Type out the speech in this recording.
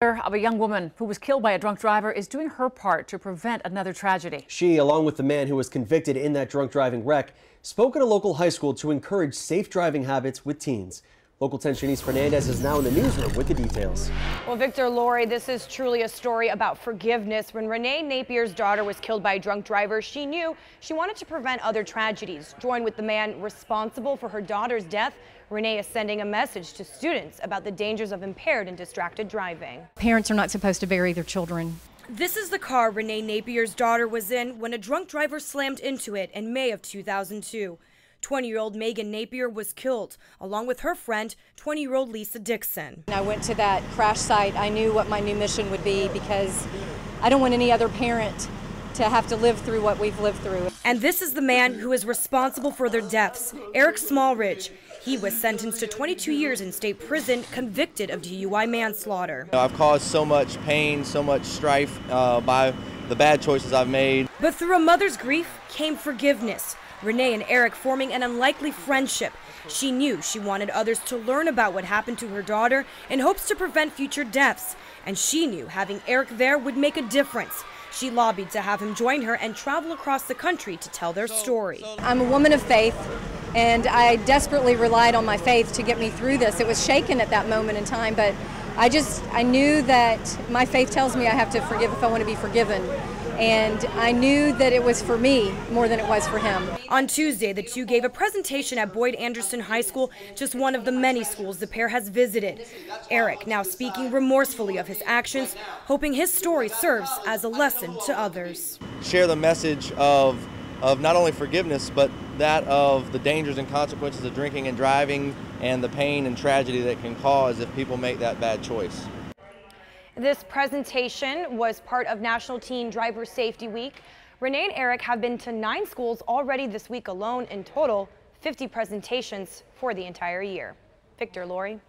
Of a young woman who was killed by a drunk driver is doing her part to prevent another tragedy. She, along with the man who was convicted in that drunk driving wreck, spoke at a local high school to encourage safe driving habits with teens. Local 10 Shanice Fernandez is now in the newsroom with the details. Well, Victor, Lori, this is truly a story about forgiveness. When Renee Napier's daughter was killed by a drunk driver, she knew she wanted to prevent other tragedies. Joined with the man responsible for her daughter's death, Renee is sending a message to students about the dangers of impaired and distracted driving. Parents are not supposed to bury their children. This is the car Renee Napier's daughter was in when a drunk driver slammed into it in May of 2002. 20-year-old Megan Napier was killed, along with her friend, 20-year-old Lisa Dixon. I went to that crash site. I knew what my new mission would be because I don't want any other parent to have to live through what we've lived through. And this is the man who is responsible for their deaths, Eric Smallridge. He was sentenced to 22 years in state prison, convicted of DUI manslaughter. I've caused so much pain, so much strife by the bad choices I've made. But through a mother's grief came forgiveness. Renee and Eric forming an unlikely friendship. She knew she wanted others to learn about what happened to her daughter in hopes to prevent future deaths. And she knew having Eric there would make a difference. She lobbied to have him join her and travel across the country to tell their story. I'm a woman of faith, and I desperately relied on my faith to get me through this. It was shaken at that moment in time, but I knew that my faith tells me I have to forgive if I want to be forgiven. And I knew that it was for me more than it was for him. On Tuesday, the two gave a presentation at Boyd Anderson High School, just one of the many schools the pair has visited. Eric now speaking remorsefully of his actions, hoping his story serves as a lesson to others. Share the message of not only forgiveness, but that of the dangers and consequences of drinking and driving and the pain and tragedy that can cause if people make that bad choice. This presentation was part of National Teen Driver Safety Week. Renee and Eric have been to 9 schools already this week alone. In total, 50 presentations for the entire year. Victor, Lori.